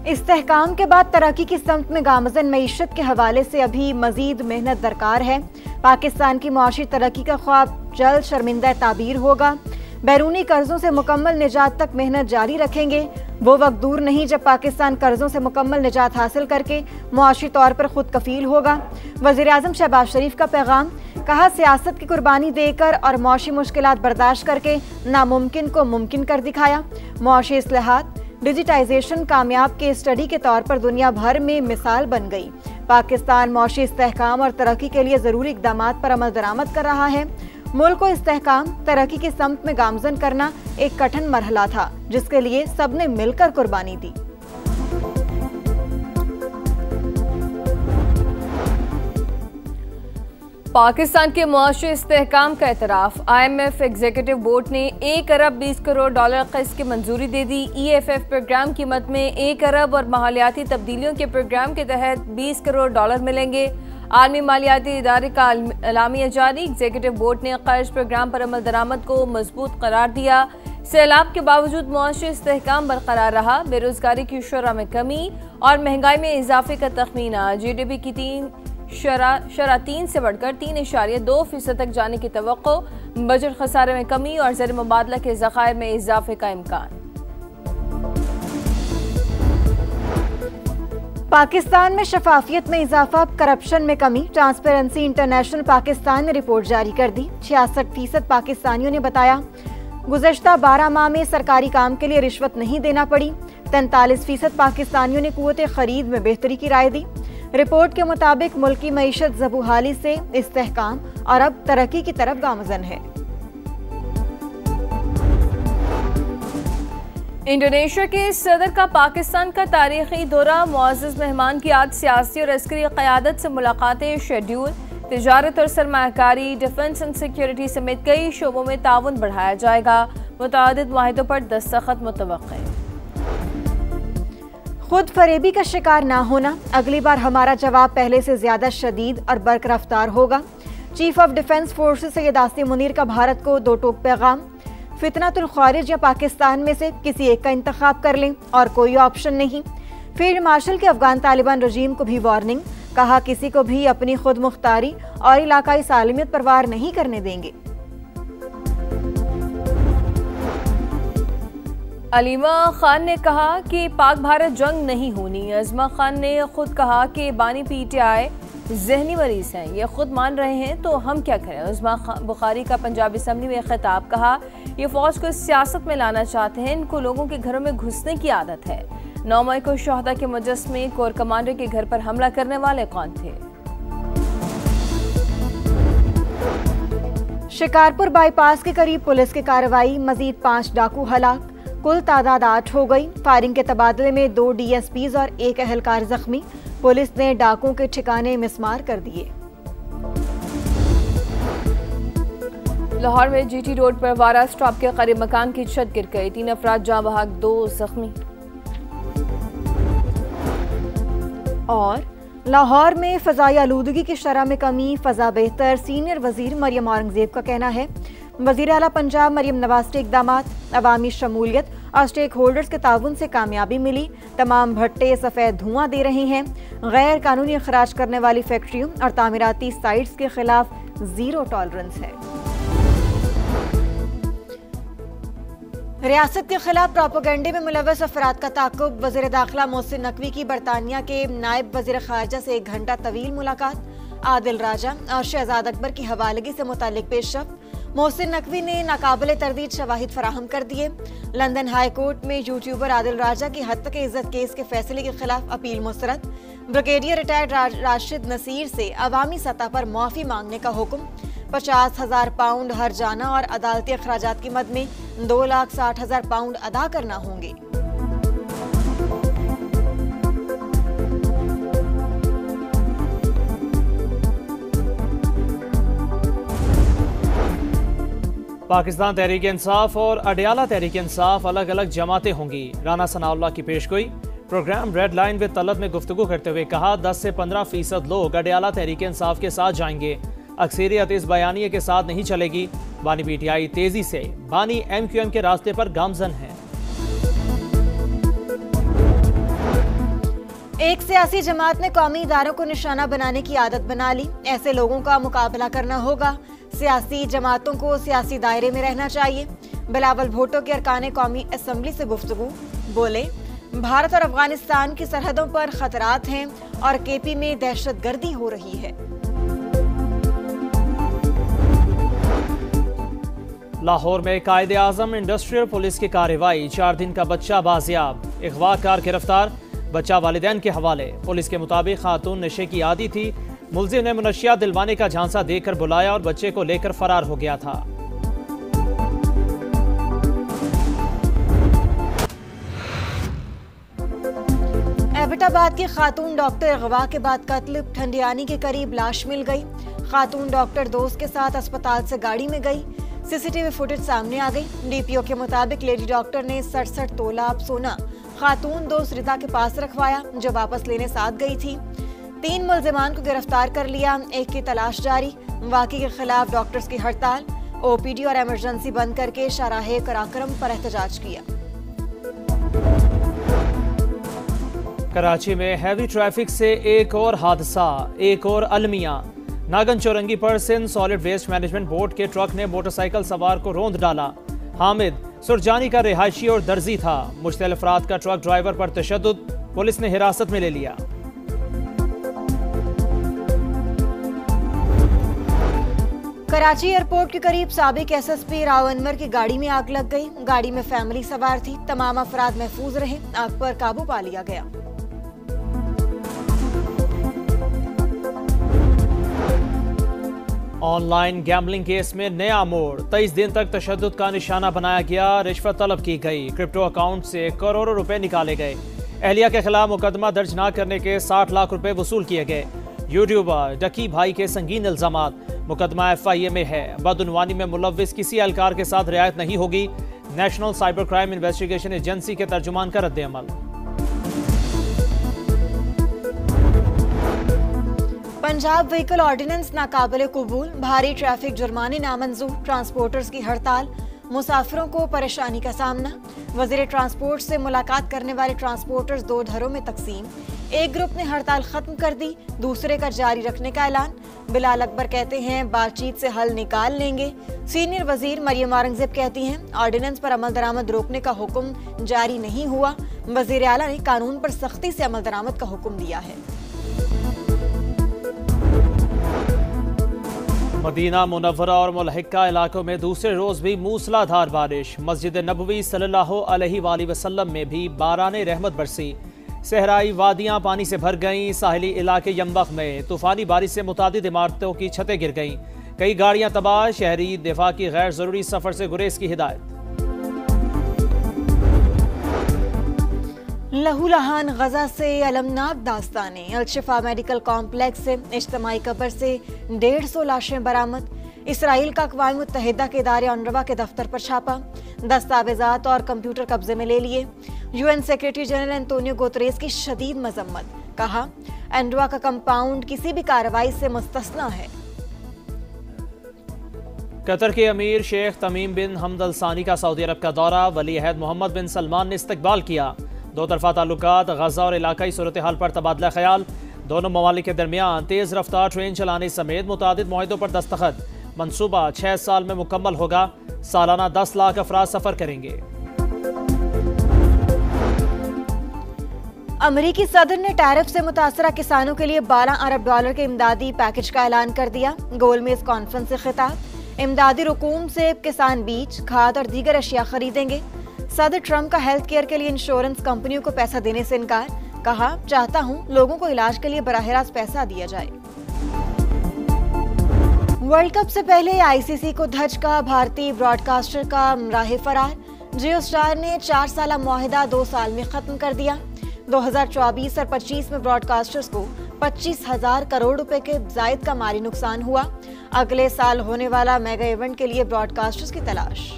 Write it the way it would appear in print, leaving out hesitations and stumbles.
इस्तेहकाम के बाद तरक्की की समत में गामज़न मईशत के हवाले से अभी मजीद मेहनत दरकार है। पाकिस्तान की मुआशी तरक्की का ख्वाब जल्द शर्मिंदा ताबीर होगा। बैरूनी कर्जों से मुकम्मल निजात तक मेहनत जारी रखेंगे। वो वक्त दूर नहीं जब पाकिस्तान कर्जों से मुकम्मल निजात हासिल करके मुआशी तौर पर खुद कफील होगा। वज़ीर आज़म शहबाज शरीफ का पैगाम, कहा सियासत की कुर्बानी देकर और मुआशी मुश्किलात बर्दाश्त करके नामुमकिन को मुमकिन कर दिखाया। मुआशी इस्लाहात डिजिटाइजेशन कामयाब के स्टडी के तौर पर दुनिया भर में मिसाल बन गई। पाकिस्तान मुआशी इस्तेहकाम और तरक्की के लिए ज़रूरी इक़दामात पर अमल दरामद कर रहा है। मुल्क को इस्तेहकाम तरक्की की समत में गामज़न करना एक कठिन मरहला था, जिसके लिए सबने मिलकर कुर्बानी दी। पाकिस्तान के मुआशी इस्तेहकाम का एतराफ़। IMF एग्जीक्यूटिव बोर्ड ने 1 अरब 20 करोड़ डॉलर क़र्ज़ की मंजूरी दे दी। EFF प्रोग्राम की मद में 1 अरब और माहौलियाती तब्दीलियों के प्रोग्राम के तहत 20 करोड़ डॉलर मिलेंगे। आलमी मालियाती इदारे का एलामिया जारी। एग्जीक्यूटिव बोर्ड ने कर्ज प्रोग्राम पर अमल दरामद को मजबूत करार दिया। सैलाब के बावजूद मुआशी इस्तेहकाम बरकरार रहा। बेरोजगारी की शरह में कमी और महंगाई में इजाफे का तखमीना। GDP की 3 से बढ़कर 3.2% तक जाने की तवक्को। बजट खसारे में कमी और ज़र मुबादला के ज़खायर में इजाफे का इम्कान। पाकिस्तान में शफाफियत में इजाफा, करप्शन में कमी। ट्रांसपेरेंसी इंटरनेशनल पाकिस्तान ने रिपोर्ट जारी कर दी। 66% पाकिस्तानियों ने बताया गुज़श्ता 12 माह में सरकारी काम के लिए रिश्वत नहीं देना पड़ी। 43% पाकिस्तानियों ने कुव्वत खरीद में बेहतरी की राय दी। रिपोर्ट के मुताबिक मुल्क की मईशत ज़बूहाली से इस्तेहकाम और अब तरक्की की तरफ गामज़न है। इंडोनेशिया के सदर का पाकिस्तान का तारीखी दौरा। मुअज़्ज़ज़ मेहमान की आज सियासी और अस्करी क़यादत से मुलाकातें शेड्यूल। तिजारत और सरमायाकारी, डिफेंस एंड सिक्योरिटी समेत कई शोबों में ताउन बढ़ाया जाएगा। मुतअद्दिद मुआहिदों पर दस्तखत मुतवक्किल। खुद फरेबी का शिकार ना होना, अगली बार हमारा जवाब पहले से ज्यादा शदीद और बरकरफ्तार होगा। Chief of defence forces Syed Asim Munir का भारत को 2 टोक पैगाम। फितनतुल खारिज या पाकिस्तान में से किसी एक का इंतखाब कर लें और कोई ऑप्शन नहीं। फील्ड मार्शल के अफगान तालिबान रजीम को भी वार्निंग, कहा किसी को भी अपनी खुद मुख्तारी और इलाकाई सालमियत पर वार नहीं करने देंगे। अलीमा खान ने कहा कि पाक भारत जंग नहीं होनी। अज़मा खान ने खुद कहा कि बानी PTI जहनी मरीज हैं, ये खुद मान रहे हैं तो हम क्या करें। उस्मा बुखारी का पंजाब असम्बली में खिताब, कहा ये फौज को सियासत में लाना चाहते हैं, इनको लोगों के घरों में घुसने की आदत है। 9 मई को शोहदा के मुजस्समे कोर कमांडर के घर पर हमला करने वाले कौन थे। शिकारपुर बाईपास के करीब पुलिस की कार्रवाई, मजीद 5 डाकू हलाक, कुल तादाद 8 हो गई। फायरिंग के तबादले में 2 DSPs और 1 अहलकार जख्मी। पुलिस ने डाकुओं के ठिकाने मिसमार कर दिए। लाहौर में GT रोड पर वारा स्टॉप के करीब मकान की छत गिर गई, 3 अफराद जाँ बहक, 2 जख्मी। और लाहौर में फ़ज़ाई आलूदगी की शरह में कमी, फ़ज़ा बेहतर। सीनियर वजीर मरियम औरंगजेब का कहना है वज़ीर आला पंजाब मरियम नवाज के इक़दामात, अवामी शमूलियत और स्टेक होल्डर्स के ताउन से कामयाबी मिली। तमाम भट्टे सफ़ेद धुआं दे रहे हैं। गैर कानूनी अखराज करने वाली फैक्ट्रियों और तामीराती साइट्स के खिलाफ 0 टॉलरेंस है। रियासत के खिलाफ प्रोपेगेंडे में मुलव्वस अफराद का ताक़ुब। वज़ीर दाखिला मोहसिन नकवी की बरतानिया के नायब वज़ीर ख़ारजा से 1 घंटा तवील मुलाकात। आदिल राजा और शहजाद अकबर की हवालगी से मुताल्लिक पेशरफ्त। मोहसिन नकवी ने नाकाबिले तरदीद शवाहिद फराहम कर दिए। लंदन हाई कोर्ट में यूट्यूबर आदिल राजा की हत्या के इज्जत केस के फैसले के खिलाफ अपील मुस्तरद। ब्रिगेडियर रिटायर्ड राशिद नसीर से अवामी सतह पर माफ़ी मांगने का हुक्म। 50,000 पाउंड हर जाना और अदालती अखराजात की मद में 2,60,000 पाउंड अदा करना होंगे। पाकिस्तान तहरीक इंसाफ और अडयाला तहरीक इंसाफ अलग अलग जमातें होंगी। राना सनाउल्लाह की पेशगोई। Program red line with Talat में गुफ्तगू करते हुए कहा 10 से 15% लोग अडयाला तहरीक इंसाफ के साथ जाएंगे, अक्सरियत इस बयानिए के साथ नहीं चलेगी। बानी PTI तेजी से बानी MQM के रास्ते पर गामजन है। एक सियासी जमात ने कौमी इदारों को निशाना बनाने की आदत बना ली। ऐसे लोगों का मुकाबला करना होगा। सियासी जमातों को सियासी दायरे में रहना चाहिए। बिलावल भुट्टो के अरकान कौमी असम्बली से गुफ्तगू, बोले भारत और अफगानिस्तान की सरहदों पर खतरात हैं और केपी में दहशतगर्दी हो रही है। लाहौर में कायदे आजम इंडस्ट्रियल पुलिस की कार्रवाई, 4 दिन का बच्चा बाजियाब, अगवाकार गिरफ्तार, बच्चा वालिदैन के हवाले। पुलिस के मुताबिक खातून नशे की आदी थी। मुलजिम ने मुनशियात दिलवाने का झांसा देकर बुलाया और बच्चे को लेकर फरार हो गया था। एबटाबाद की खातून डॉक्टर अगवा के बाद कत्ल, ठंडियानी के करीब लाश मिल गई। खातून डॉक्टर दोस्त के साथ अस्पताल से गाड़ी में गई। सीसीटीवी फुटेज सामने आ गई। डीपीओ के मुताबिक लेडी डॉक्टर ने 67 तोला सोना खातून दोस्त रिता के पास रखवाया, जो वापस लेने साथ गई थी। 3 मुल्जिमान को गिरफ्तार कर लिया, एक की तलाश जारी। वाक़ई के खिलाफ डॉक्टर्स की हड़ताल, ओपीडी और इमरजेंसी बंद करके शाहराहे कराक्रम पर एहतजाज किया। कराची में हैवी ट्रैफिक से एक और हादसा, एक और अलमिया। नागन चौरंगी पर Sindh solid waste management board के ट्रक ने मोटरसाइकिल सवार को रौंद डाला। हामिद सुरजानी का रिहायशी और दर्जी था। मुश्तिल अफराद का ट्रक ड्राइवर पर तशद्दुद, पुलिस ने हिरासत में ले लिया। कराची एयरपोर्ट के करीब साबिक एसएसपी राव अनवर की गाड़ी में आग लग गई। गाड़ी में फैमिली सवार थी। तमाम अफराद महफूज रहे। आग पर काबू पा लिया गया। ऑनलाइन गैम्बलिंग केस में नया मोड़, 23 दिन तक तशद्दुद का निशाना बनाया गया। रिश्वत तलब की गई। क्रिप्टो अकाउंट से करोड़ों रुपए निकाले गए। एहलिया के खिलाफ मुकदमा दर्ज न करने के 60 लाख रुपए वसूल किए गए। यूट्यूबर डकी भाई के संगीन इल्जामात, मुकदमा FIA में है। बदउनवानी में मुलव्विस किसी एहलकार के साथ रियायत नहीं होगी। National cyber crime investigation agency के तर्जुमान का रद्द-ए-अमल। पंजाब व्हीकल ऑर्डिनेंस नाकाबिले कबूल, भारी ट्रैफिक जुर्माने नामंजूर। ट्रांसपोर्टर्स की हड़ताल, मुसाफिरों को परेशानी का सामना। वजीर ट्रांसपोर्ट से मुलाकात करने वाले ट्रांसपोर्टर्स 2 धड़ों में तकसीम। एक ग्रुप ने हड़ताल खत्म कर दी, दूसरे का जारी रखने का ऐलान। बिलाल अकबर कहते हैं बातचीत से हल निकाल लेंगे। सीनियर वजीर मरियम औरंगजेब कहती हैं ऑर्डिनेंस पर अमल दरामद रोकने का हुक्म जारी नहीं हुआ। वजीर आला ने कानून पर सख्ती से अमल दरामद का हुक्म दिया है। मदीना मुनव्वरा और मुलहिका इलाकों में दूसरे रोज भी मूसलाधार बारिश। मस्जिद नबवी सल्लल्लाहु अलैहि वसल्लम में भी बाराने रहमत बरसी। सहराई वादियां पानी से भर गईं। साहिली इलाके यमबख में तूफानी बारिश से मुतादिद इमारतों की छतें गिर गईं। कई गाड़ियां तबाह। शहरी दिफा की गैर जरूरी सफर से गुरेज की हिदायत। लहूलहान गजा से अलमनाक दास्तानें। अलशिफा मेडिकल कॉम्प्लेक्स से इज्तिमाई कब्र से 150 लाशें बरामद। इसराइल का अक़वाम मुत्तहिदा के इदारे UNRWA के दफ्तर पर छापा। दस्तावेजात और कंप्यूटर कब्जे में ले लिए। UN secretary general Antonio Guterres की शदीद मजम्मत, कहा UNRWA का कंपाउंड किसी भी कार्रवाई से मुस्तस्ना है। कतर के अमीर शेख तमीम बिन हमद अल सानी का सऊदी अरब का दौरा। वली अहद मोहम्मद बिन सलमान ने इस्तकबाल किया। 2 तरफा ताल्लुकात, गजा और इलाकाई सूरत हाल पर तबादला ख्याल। दोनों ममालिक के दरमियान तेज रफ्तार ट्रेन चलाने समेत मुतादिद मुआहिदों पर दस्तखत। मनसूबा 6 साल में मुकम्मल होगा। सालाना 10 लाख अफराद सफर करेंगे। अमरीकी सदर ने टैरिफ से मुतासरा किसानों के लिए $12 अरब के इमदादी पैकेज का ऐलान कर दिया। गोलमेज कॉन्फ्रेंस से खिताब, इमदादी रकूम से किसान बीज, खाद और दीगर अशिया खरीदेंगे। सदर ट्रंप का हेल्थ केयर के लिए इंश्योरेंस कंपनियों को पैसा देने से इनकार, कहा चाहता हूं लोगों को इलाज के लिए बराह रास्त पैसा दिया जाए। वर्ल्ड कप से पहले ICC को धचका, भारतीय ब्रॉडकास्टर का राह फरार। जियो स्टार ने 4 साला मुआहिदा 2 साल में खत्म कर दिया। 2024 और 25 में ब्रॉडकास्टर्स को 25,000 करोड़ रुपए के जायद का माली नुकसान हुआ। अगले साल होने वाला मेगा इवेंट के लिए ब्रॉडकास्टर्स की तलाश।